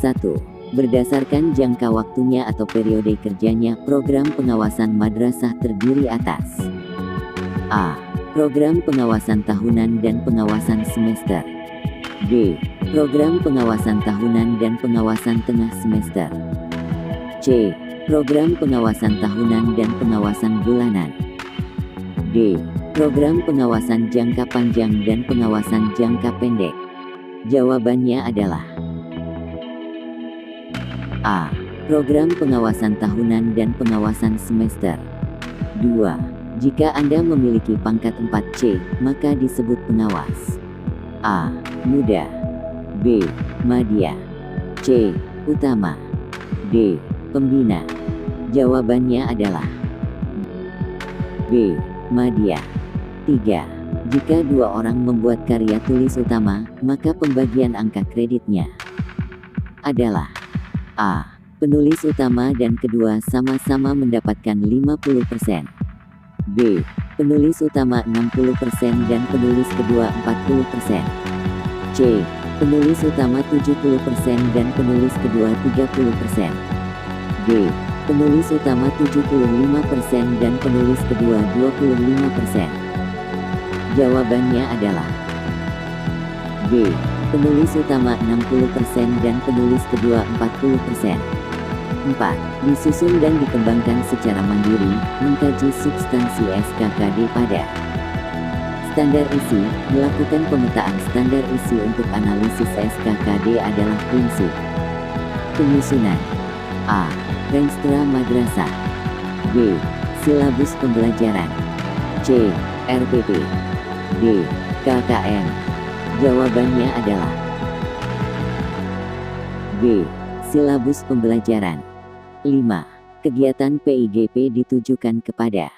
1. Berdasarkan jangka waktunya atau periode kerjanya, program pengawasan madrasah terdiri atas A. Program pengawasan tahunan dan pengawasan semester. B. Program pengawasan tahunan dan pengawasan tengah semester. C. Program pengawasan tahunan dan pengawasan bulanan. D. Program pengawasan jangka panjang dan pengawasan jangka pendek. Jawabannya adalah A. Program pengawasan tahunan dan pengawasan semester. 2. Jika Anda memiliki pangkat 4C, maka disebut pengawas. A. Muda. B. Madya. C. Utama. D. Pembina. Jawabannya adalah B. Madya. 3. Jika dua orang membuat karya tulis utama, maka pembagian angka kreditnya adalah A. Penulis utama dan kedua sama-sama mendapatkan 50%. B. Penulis utama 60% dan penulis kedua 40%. C. Penulis utama 70% dan penulis kedua 30%. D. Penulis utama 75% dan penulis kedua 25%. Jawabannya adalah B. Penulis utama 60% dan penulis kedua 40%. 4. Disusun dan dikembangkan secara mandiri, mengkaji substansi SKKD pada standar isi, melakukan pemetaan standar isi untuk analisis SKKD adalah prinsip penyusunan. A. Renstra madrasah. B. Silabus pembelajaran. C. RPP. D. KKM. Jawabannya adalah B. Silabus pembelajaran. 5. Kegiatan PIGP ditujukan kepada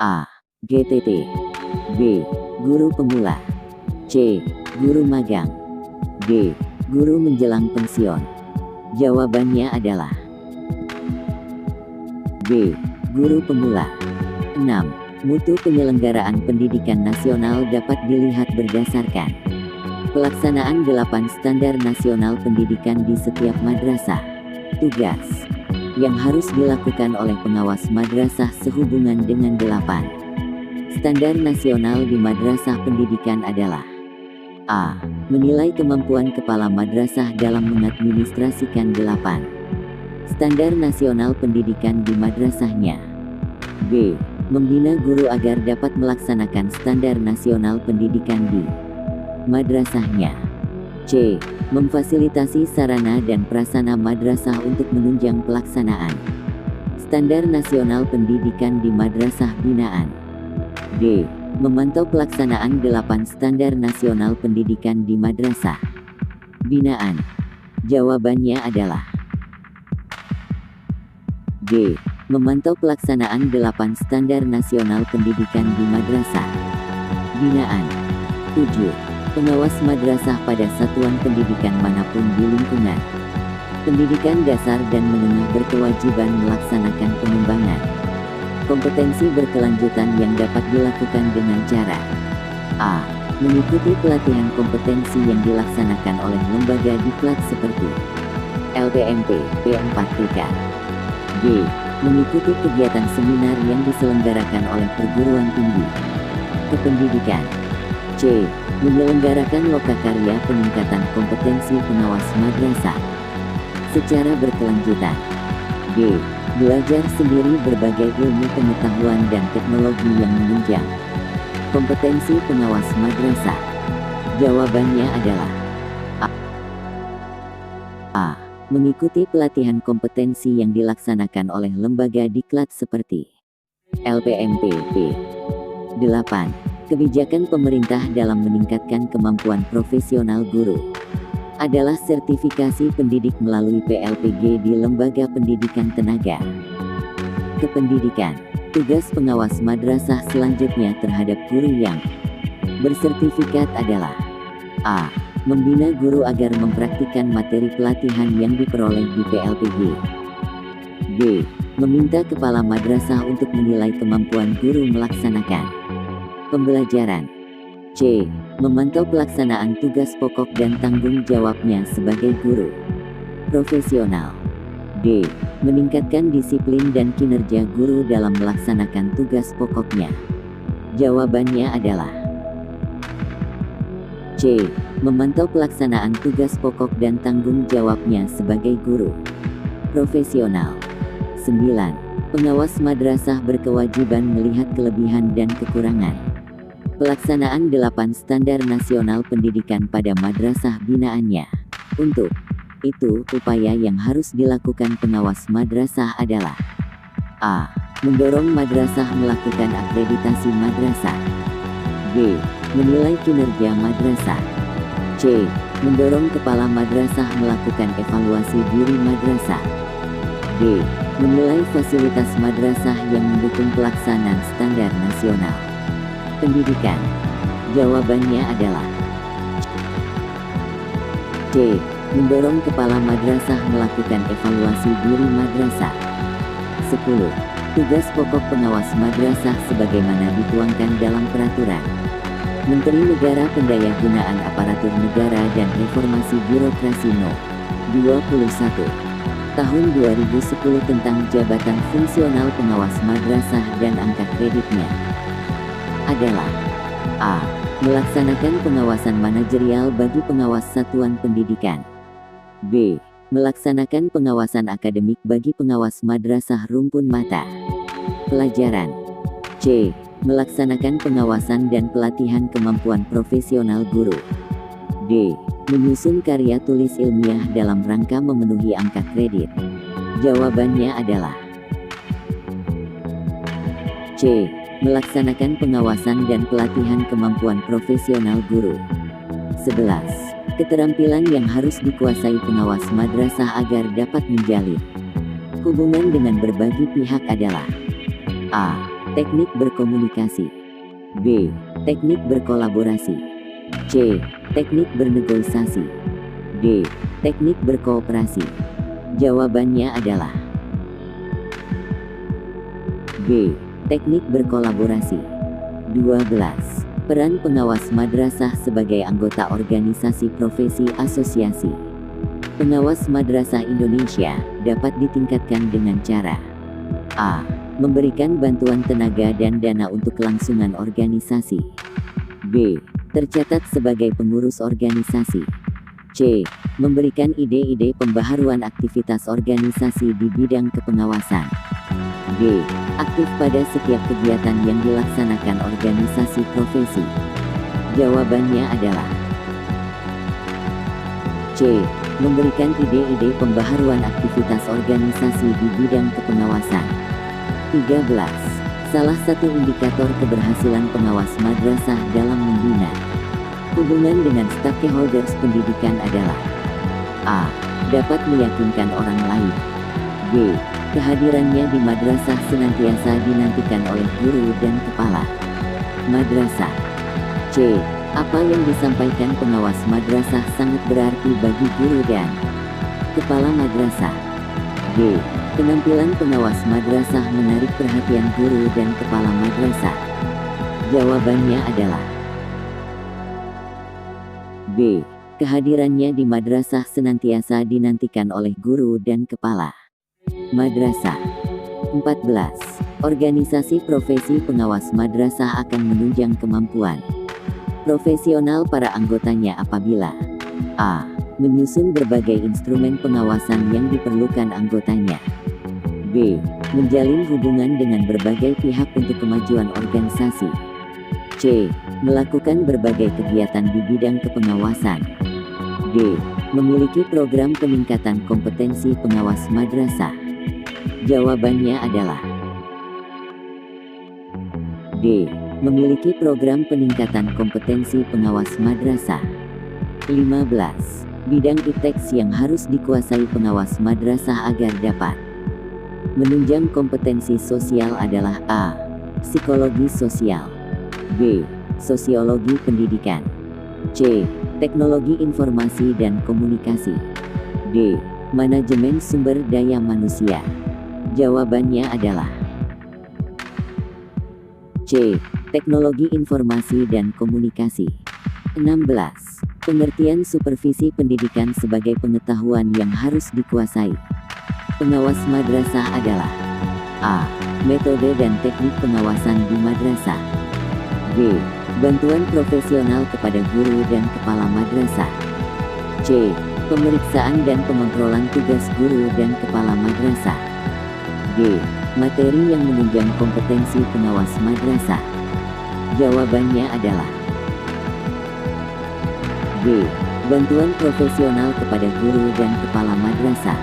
A. GTT. B. Guru pemula. C. Guru magang. D. Guru menjelang pensiun. Jawabannya adalah B. Guru pemula. 6. Mutu penyelenggaraan pendidikan nasional dapat dilihat berdasarkan pelaksanaan 8 standar nasional pendidikan di setiap madrasah. Tugas yang harus dilakukan oleh pengawas madrasah sehubungan dengan 8 standar nasional di madrasah pendidikan adalah A. Menilai kemampuan kepala madrasah dalam mengadministrasikan 8 standar nasional pendidikan di madrasahnya. B. Membina guru agar dapat melaksanakan standar nasional pendidikan di madrasahnya. C. Memfasilitasi sarana dan prasarana madrasah untuk menunjang pelaksanaan standar nasional pendidikan di madrasah binaan. D. Memantau pelaksanaan 8 standar nasional pendidikan di madrasah binaan. Jawabannya adalah D. Memantau pelaksanaan 8 standar nasional pendidikan di madrasah binaan. 7. Pengawas madrasah pada satuan pendidikan manapun di lingkungan pendidikan dasar dan menengah berkewajiban melaksanakan pengembangan kompetensi berkelanjutan yang dapat dilakukan dengan cara A. Mengikuti pelatihan kompetensi yang dilaksanakan oleh lembaga diklat seperti LPMP, P4TK. B. Mengikuti kegiatan seminar yang diselenggarakan oleh perguruan tinggi kependidikan. C. Menyelenggarakan lokakarya peningkatan kompetensi pengawas madrasah secara berkelanjutan. D. Belajar sendiri berbagai ilmu pengetahuan dan teknologi yang menunjang kompetensi pengawas madrasah. Jawabannya adalah A. Mengikuti pelatihan kompetensi yang dilaksanakan oleh lembaga diklat seperti LPMP. 8. Kebijakan pemerintah dalam meningkatkan kemampuan profesional guru adalah sertifikasi pendidik melalui PLPG di lembaga pendidikan tenaga kependidikan. Tugas pengawas madrasah selanjutnya terhadap guru yang bersertifikat adalah A. Membina guru agar mempraktikkan materi pelatihan yang diperoleh di PLPG. B. Meminta kepala madrasah untuk menilai kemampuan guru melaksanakan pembelajaran. C. Memantau pelaksanaan tugas pokok dan tanggung jawabnya sebagai guru. Profesional. D. Meningkatkan disiplin dan kinerja guru dalam melaksanakan tugas pokoknya. Jawabannya adalah C. Memantau pelaksanaan tugas pokok dan tanggung jawabnya sebagai guru. Profesional. 9. Pengawas madrasah berkewajiban melihat kelebihan dan kekurangan pelaksanaan 8 standar nasional pendidikan pada madrasah binaannya. Untuk itu, upaya yang harus dilakukan pengawas madrasah adalah A. Mendorong madrasah melakukan akreditasi madrasah. B. Menilai kinerja madrasah. C. Mendorong kepala madrasah melakukan evaluasi diri madrasah. D. Menilai fasilitas madrasah yang mendukung pelaksanaan standar nasional pendidikan. Jawabannya adalah C. Mendorong kepala madrasah melakukan evaluasi diri madrasah. 10. Tugas pokok pengawas madrasah sebagaimana dituangkan dalam peraturan Menteri Negara Pendayagunaan Aparatur Negara dan Reformasi Birokrasi No. 21 Tahun 2010 tentang jabatan fungsional pengawas madrasah dan angka kreditnya adalah A. Melaksanakan pengawasan manajerial bagi pengawas satuan pendidikan. B. Melaksanakan pengawasan akademik bagi pengawas madrasah rumpun mata pelajaran. C. Melaksanakan pengawasan dan pelatihan kemampuan profesional guru. D. Menyusun karya tulis ilmiah dalam rangka memenuhi angka kredit. Jawabannya adalah C. Melaksanakan pengawasan dan pelatihan kemampuan profesional guru. 11. Keterampilan yang harus dikuasai pengawas madrasah agar dapat menjalin hubungan dengan berbagai pihak adalah A. Teknik berkomunikasi. B. Teknik berkolaborasi. C. Teknik bernegosiasi. D. Teknik berkooperasi. Jawabannya adalah B. Teknik berkolaborasi. 12. Peran pengawas madrasah sebagai anggota organisasi profesi asosiasi pengawas madrasah Indonesia dapat ditingkatkan dengan cara A. Memberikan bantuan tenaga dan dana untuk kelangsungan organisasi. B. Tercatat sebagai pengurus organisasi. C. Memberikan ide-ide pembaharuan aktivitas organisasi di bidang kepengawasan. D. Aktif pada setiap kegiatan yang dilaksanakan organisasi profesi. Jawabannya adalah C. Memberikan ide-ide pembaharuan aktivitas organisasi di bidang kepengawasan. 13. Salah satu indikator keberhasilan pengawas madrasah dalam membina hubungan dengan stakeholders pendidikan adalah A. Dapat meyakinkan orang lain. B. Kehadirannya di madrasah senantiasa dinantikan oleh guru dan kepala madrasah. C. Apa yang disampaikan pengawas madrasah sangat berarti bagi guru dan kepala madrasah. D. Penampilan pengawas madrasah menarik perhatian guru dan kepala madrasah. Jawabannya adalah B. Kehadirannya di madrasah senantiasa dinantikan oleh guru dan kepala madrasah. 14. Organisasi profesi pengawas madrasah akan menunjang kemampuan profesional para anggotanya apabila A. Menyusun berbagai instrumen pengawasan yang diperlukan anggotanya. B. Menjalin hubungan dengan berbagai pihak untuk kemajuan organisasi. C. Melakukan berbagai kegiatan di bidang kepengawasan. D. Memiliki program peningkatan kompetensi pengawas madrasah. Jawabannya adalah D. Memiliki program peningkatan kompetensi pengawas madrasah. 15. Bidang ipteks yang harus dikuasai pengawas madrasah agar dapat menunjang kompetensi sosial adalah A. Psikologi sosial. B. Sosiologi pendidikan. C. Teknologi informasi dan komunikasi. D. Manajemen sumber daya manusia. Jawabannya adalah C. Teknologi informasi dan komunikasi. 16. Pengertian supervisi pendidikan sebagai pengetahuan yang harus dikuasai. Pengawas madrasah adalah A. Metode dan teknik pengawasan di madrasah. B. Bantuan profesional kepada guru dan kepala madrasah. C. Pemeriksaan dan pengontrolan tugas guru dan kepala madrasah. D. Materi yang menunjang kompetensi pengawas madrasah. Jawabannya adalah B. Bantuan profesional kepada guru dan kepala madrasah.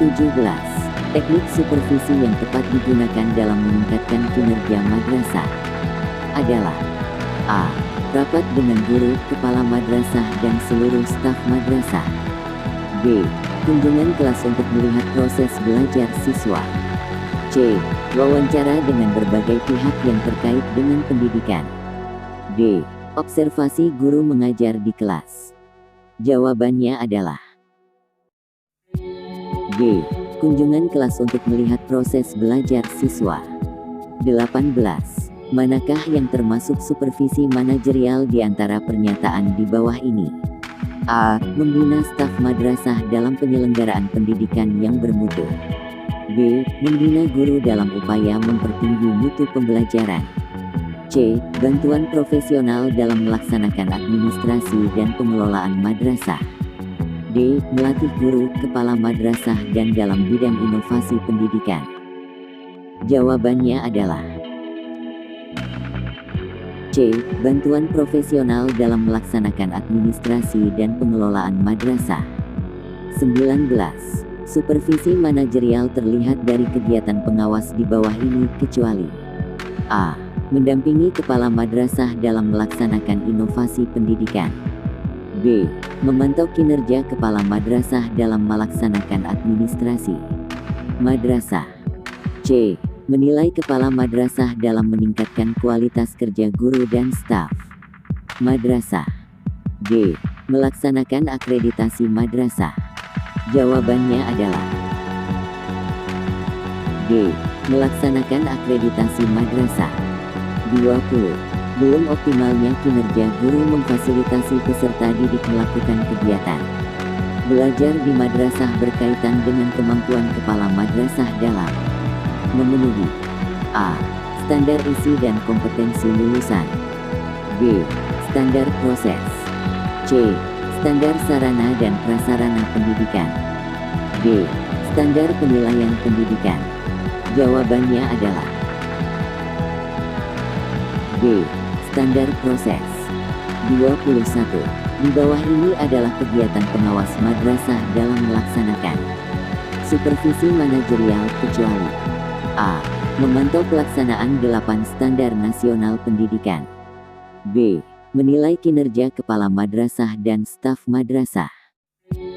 17. Teknik supervisi yang tepat digunakan dalam meningkatkan kinerja madrasah adalah A. Rapat dengan guru, kepala madrasah dan seluruh staf madrasah. B. Kunjungan kelas untuk melihat proses belajar siswa. C. Wawancara dengan berbagai pihak yang terkait dengan pendidikan. D. Observasi guru mengajar di kelas. Jawabannya adalah B. Kunjungan kelas untuk melihat proses belajar siswa. 18. Manakah yang termasuk supervisi manajerial di antara pernyataan di bawah ini? A. Membina staf madrasah dalam penyelenggaraan pendidikan yang bermutu. B. Membina guru dalam upaya mempertinggi mutu pembelajaran. C. Bantuan profesional dalam melaksanakan administrasi dan pengelolaan madrasah. D. Melatih guru, kepala madrasah dan dalam bidang inovasi pendidikan. Jawabannya adalah C. Bantuan profesional dalam melaksanakan administrasi dan pengelolaan madrasah. 19. Supervisi manajerial terlihat dari kegiatan pengawas di bawah ini kecuali A. Mendampingi kepala madrasah dalam melaksanakan inovasi pendidikan. B. Memantau kinerja kepala madrasah dalam melaksanakan administrasi madrasah. C. Menilai kepala madrasah dalam meningkatkan kualitas kerja guru dan staf madrasah. D. Melaksanakan akreditasi madrasah. Jawabannya adalah D. Melaksanakan akreditasi madrasah. 20. Belum optimalnya kinerja guru memfasilitasi peserta didik melakukan kegiatan belajar di madrasah berkaitan dengan kemampuan kepala madrasah dalam memenuhi A. Standar isi dan kompetensi lulusan. B. Standar proses. C. Standar sarana dan prasarana pendidikan. D. Standar penilaian pendidikan. Jawabannya adalah B. Standar proses. 21. Di bawah ini adalah kegiatan pengawas madrasah dalam melaksanakan supervisi manajerial kecuali A. Memantau pelaksanaan 8 standar nasional pendidikan. B. Menilai kinerja kepala madrasah dan staf madrasah.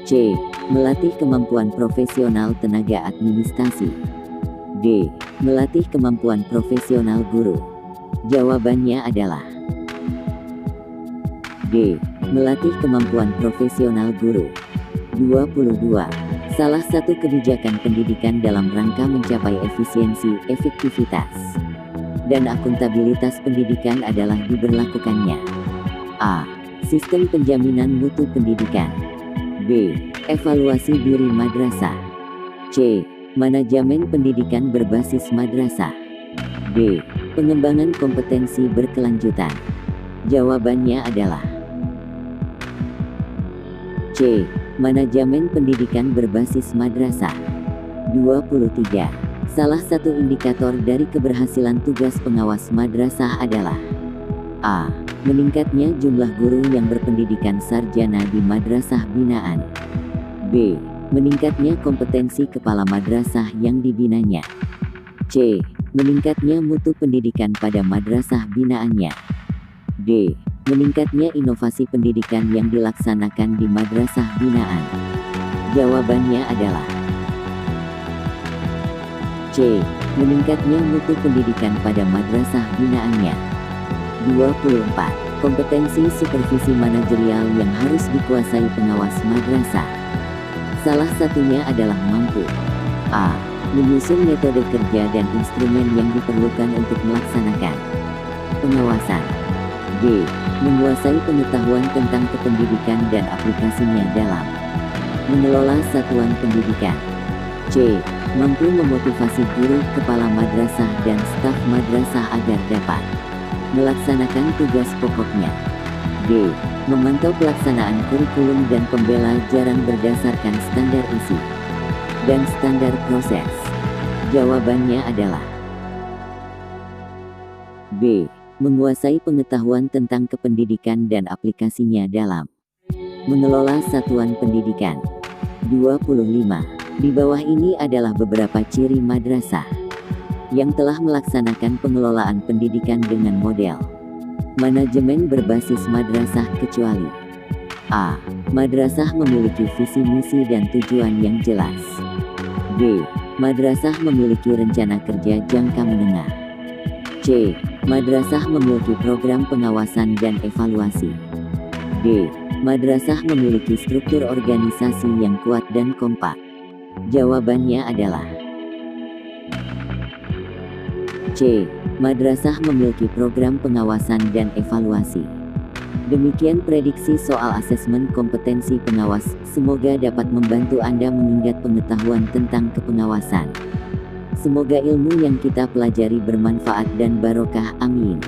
C. Melatih kemampuan profesional tenaga administrasi. D. Melatih kemampuan profesional guru. Jawabannya adalah D. Melatih kemampuan profesional guru. 22. Salah satu kebijakan pendidikan dalam rangka mencapai efisiensi, efektivitas, dan akuntabilitas pendidikan adalah diberlakukannya A. Sistem penjaminan mutu pendidikan. B. Evaluasi diri madrasah. C. Manajemen pendidikan berbasis madrasah. D. Pengembangan kompetensi berkelanjutan. Jawabannya adalah C. Manajemen pendidikan berbasis madrasah. 23. Salah satu indikator dari keberhasilan tugas pengawas madrasah adalah A. Meningkatnya jumlah guru yang berpendidikan sarjana di madrasah binaan. B. Meningkatnya kompetensi kepala madrasah yang dibinanya. C. Meningkatnya mutu pendidikan pada madrasah binaannya. D. Meningkatnya inovasi pendidikan yang dilaksanakan di madrasah binaan. Jawabannya adalah C. Meningkatnya mutu pendidikan pada madrasah binaannya. 24. Kompetensi supervisi manajerial yang harus dikuasai pengawas madrasah. Salah satunya adalah mampu A. Menyusun metode kerja dan instrumen yang diperlukan untuk melaksanakan pengawasan. B. menguasai pengetahuan tentang kependidikan dan aplikasinya dalam mengelola satuan pendidikan. C. Mampu memotivasi guru, kepala madrasah dan staf madrasah agar dapat melaksanakan tugas pokoknya. D. Memantau pelaksanaan kurikulum dan pembelajaran berdasarkan standar isi dan standar proses. Jawabannya adalah B. Menguasai pengetahuan tentang kependidikan dan aplikasinya dalam mengelola satuan pendidikan. 25. Di bawah ini adalah beberapa ciri madrasah yang telah melaksanakan pengelolaan pendidikan dengan model manajemen berbasis madrasah kecuali A. Madrasah memiliki visi misi dan tujuan yang jelas. B. Madrasah memiliki rencana kerja jangka menengah. C. Madrasah memiliki program pengawasan dan evaluasi. D. Madrasah memiliki struktur organisasi yang kuat dan kompak. Jawabannya adalah C. Madrasah memiliki program pengawasan dan evaluasi. Demikian prediksi soal asesmen kompetensi pengawas, semoga dapat membantu Anda mengingat pengetahuan tentang kepengawasan. Semoga ilmu yang kita pelajari bermanfaat dan barokah, amin.